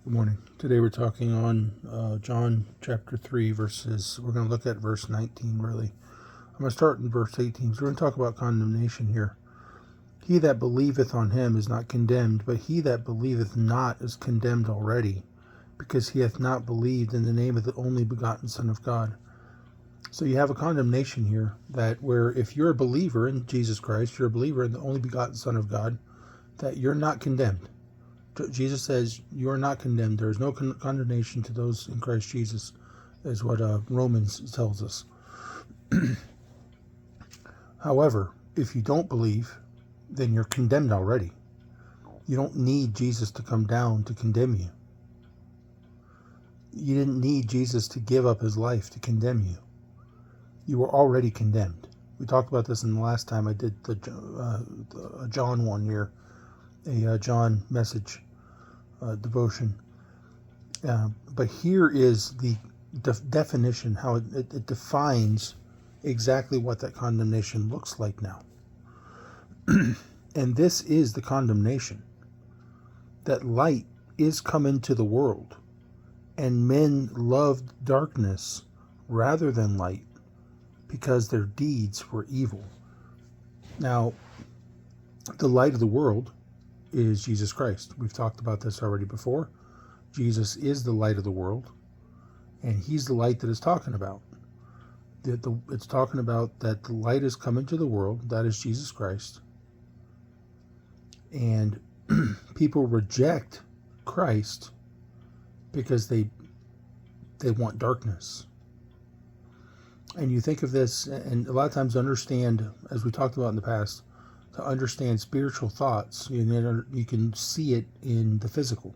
Good morning. Today we're talking on John chapter 3 we're going to look at verse 19 really. I'm going to start in verse 18. So we're going to talk about condemnation here. He that believeth on him is not condemned, but he that believeth not is condemned already, because he hath not believed in the name of the only begotten Son of God. So you have a condemnation here that where if you're a believer in Jesus Christ, you're a believer in the only begotten Son of God, that you're not condemned. Jesus says you are not condemned. There is no condemnation to those in Christ Jesus, is what Romans tells us. However, if you don't believe, then you're condemned already. You don't need Jesus to come down to condemn you. You didn't need Jesus to give up his life to condemn you. You were already condemned. We talked about this in the last time I did the John one here, a John message devotion. But here is the definition, how it defines exactly what that condemnation looks like now. And this is the condemnation, that light is come into the world, and men loved darkness rather than light, because their deeds were evil. Now, the light of the world is Jesus Christ. We've talked about this already before. Jesus is the light of the world, and he's the light that it's talking about. It's talking about that the light has come into the world, that is Jesus Christ, and people reject Christ because they want darkness. And you think of this, and a lot of times understand, as we talked about in the past, to understand spiritual thoughts, you can see it in the physical.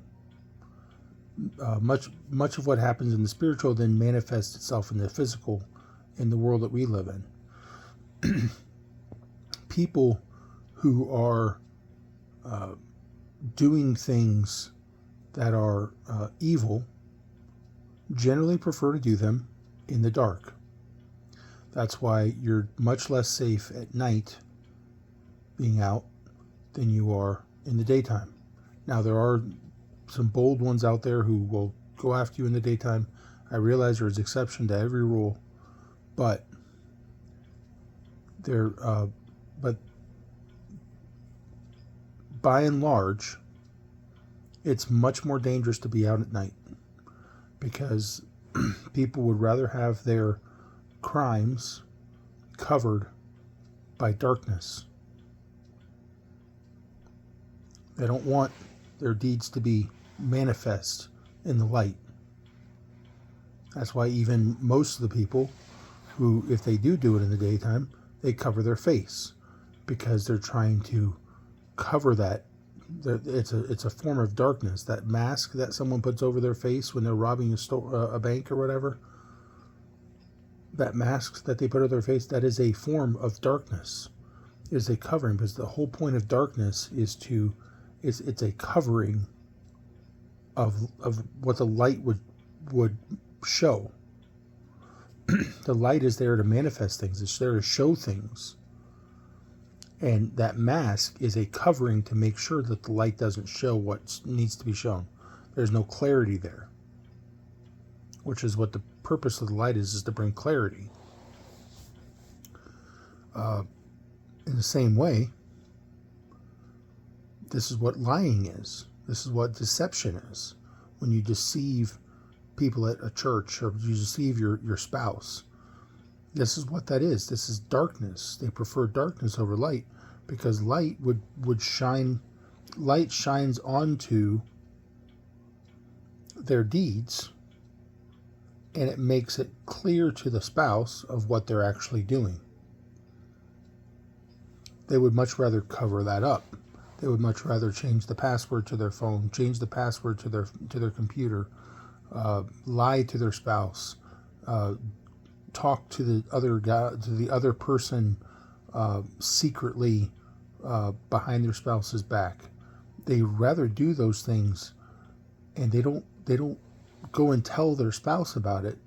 Much of what happens in the spiritual then manifests itself in the physical in the world that we live in. People who are doing things that are evil generally prefer to do them in the dark. That's why you're much less safe at night being out than you are in the daytime. Now, there are some bold ones out there who will go after you in the daytime. I realize there's exception to every rule, but by and large, it's much more dangerous to be out at night, because people would rather have their crimes covered by darkness. They don't want their deeds to be manifest in the light. That's why even most of the people who, if they do it in the daytime, they cover their face, because they're trying to cover that. It's a form of darkness. That mask that someone puts over their face when they're robbing a bank or whatever, that mask that they put over their face, that is a form of darkness. It is a covering, because the whole point of darkness is it's a covering of what the light would show. The light is there to manifest things. It's there to show things. And that mask is a covering to make sure that the light doesn't show what needs to be shown. There's no clarity there, which is what the purpose of the light is to bring clarity. In the same way, this is what lying is. This is what deception is. When you deceive people at a church, or you deceive your spouse, this is what that is. This is darkness. They prefer darkness over light, because light would shine. Light shines onto their deeds, and it makes it clear to the spouse of what they're actually doing. They would much rather cover that up. They would much rather change the password to their phone, change the password to their computer, lie to their spouse, talk to the other guy, to the other person secretly behind their spouse's back. They rather do those things, and they don't go and tell their spouse about it,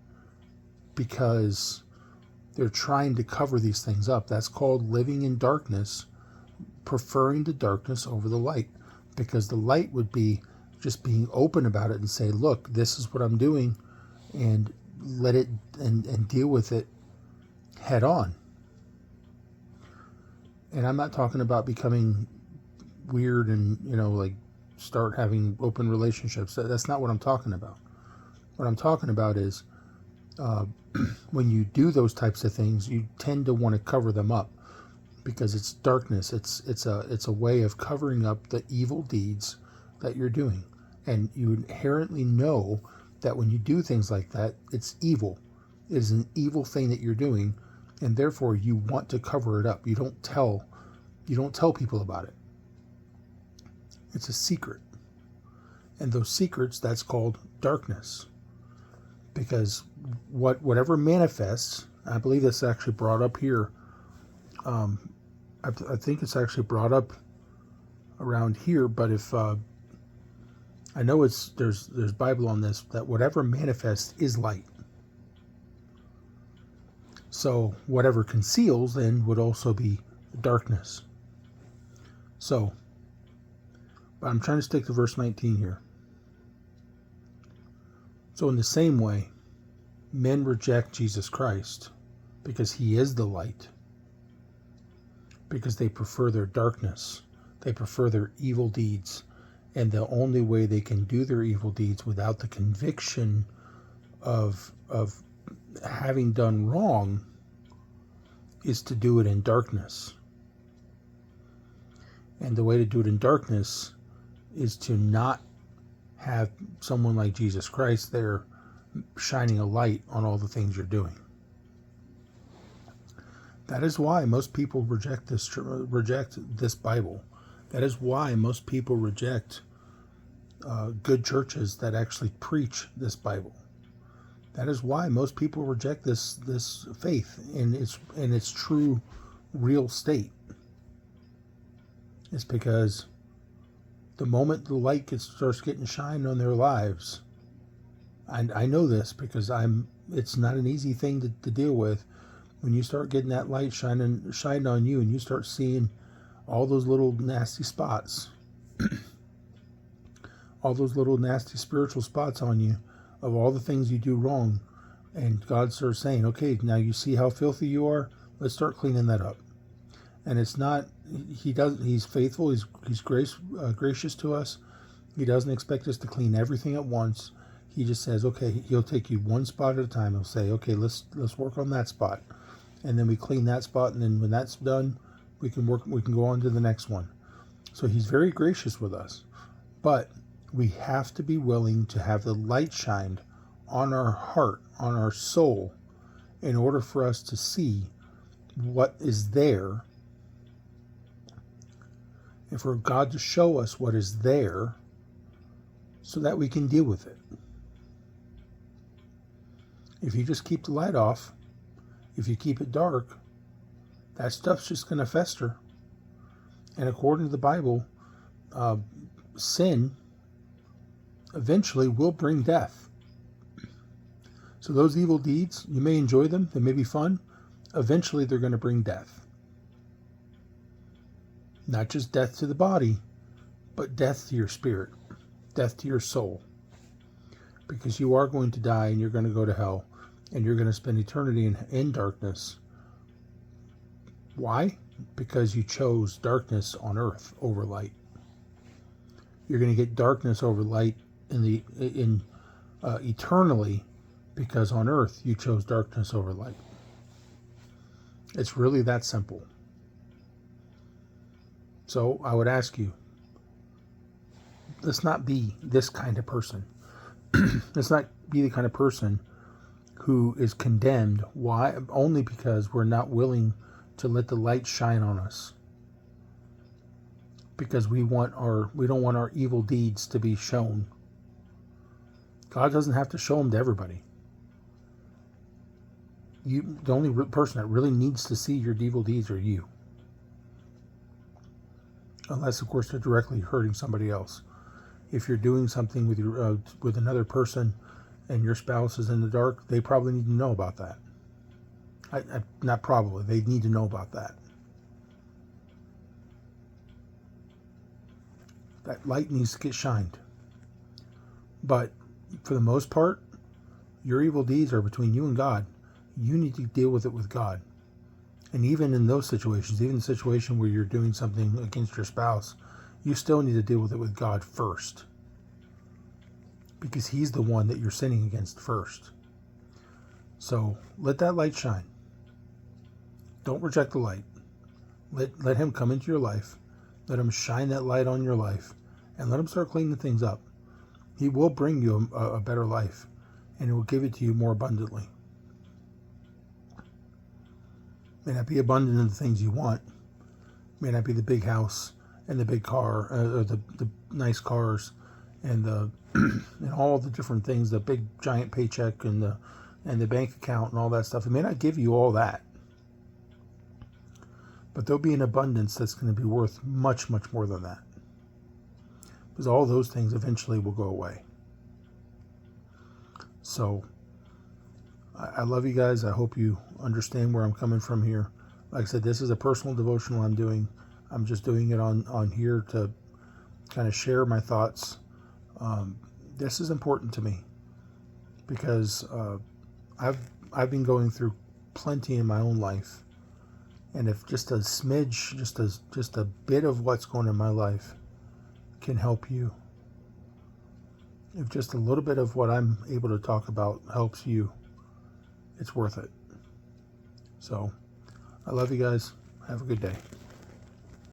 because they're trying to cover these things up. That's called living in darkness, preferring the darkness over the light, because the light would be just being open about it and say, look, this is what I'm doing, and let it and deal with it head on. And I'm not talking about becoming weird and, like start having open relationships. That's not what I'm talking about. What I'm talking about is when you do those types of things, you tend to want to cover them up because it's darkness. It's a way of covering up the evil deeds that you're doing. And you inherently know that when you do things like that, it's evil. It is an evil thing that you're doing, and therefore you want to cover it up. You don't tell people about it. It's a secret. And those secrets, that's called darkness. Because whatever manifests, I believe that's actually brought up here. I think it's actually brought up around here, but if I know there's Bible on this, that whatever manifests is light. So whatever conceals then would also be darkness. So, but I'm trying to stick to verse 19 here. So in the same way, men reject Jesus Christ because he is the light, because they prefer their darkness. They prefer their evil deeds. And the only way they can do their evil deeds without the conviction of having done wrong is to do it in darkness. And the way to do it in darkness is to not have someone like Jesus Christ there shining a light on all the things you're doing. That is why most people reject this Bible. That is why most people reject good churches that actually preach this Bible. That is why most people reject this faith in its true, real state. It's because the moment the light starts getting shined on their lives, I know this because it's not an easy thing to deal with. When you start getting that light shined on you, and you start seeing all those little nasty spots, all those little nasty spiritual spots on you of all the things you do wrong, and God starts saying, okay, now you see how filthy you are, let's start cleaning that up. And it's not, he's faithful, he's gracious to us. He doesn't expect us to clean everything at once. He just says, okay, he'll take you one spot at a time. He'll say, okay, let's work on that spot. And then we clean that spot, and then when that's done, we can go on to the next one. So he's very gracious with us. But we have to be willing to have the light shined on our heart, on our soul, in order for us to see what is there, and for God to show us what is there so that we can deal with it. If you just keep the light off, if you keep it dark, that stuff's just going to fester. And according to the Bible, sin eventually will bring death. So those evil deeds, you may enjoy them, they may be fun, eventually they're going to bring death. Not just death to the body, but death to your spirit, death to your soul. Because you are going to die and you're going to go to hell, and you're going to spend eternity in darkness. Why? Because you chose darkness on earth over light. You're going to get darkness over light eternally, because on earth you chose darkness over light. It's really that simple. So I would ask you, let's not be this kind of person. Let's not be the kind of person who is condemned. Why? Only because we're not willing to let the light shine on us. Because we don't want our evil deeds to be shown. God doesn't have to show them to everybody. The only person that really needs to see your evil deeds are you. Unless, of course, they're directly hurting somebody else. If you're doing something with another person and your spouse is in the dark, they probably need to know about that. Not probably. They need to know about that. That light needs to get shined. But for the most part, your evil deeds are between you and God. You need to deal with it with God. And even in those situations, even the situation where you're doing something against your spouse, you still need to deal with it with God first. Because He's the one that you're sinning against first. So let that light shine. Don't reject the light. Let Him come into your life. Let Him shine that light on your life. And let Him start cleaning things up. He will bring you a better life. And He will give it to you more abundantly. May not be abundant in the things you want. May not be the big house and the big car, or the nice cars, and the and all the different things, the big giant paycheck and the bank account and all that stuff. It may not give you all that, but there'll be an abundance that's going to be worth much, much more than that, because all those things eventually will go away. So I love you guys. I hope you understand where I'm coming from here. Like I said, this is a personal devotional I'm doing. I'm just doing it on here to kind of share my thoughts. This is important to me because I've been going through plenty in my own life, and if just a smidge, just a bit of what's going on in my life can help you, if just a little bit of what I'm able to talk about helps you, it's worth it. So, I love you guys. Have a good day.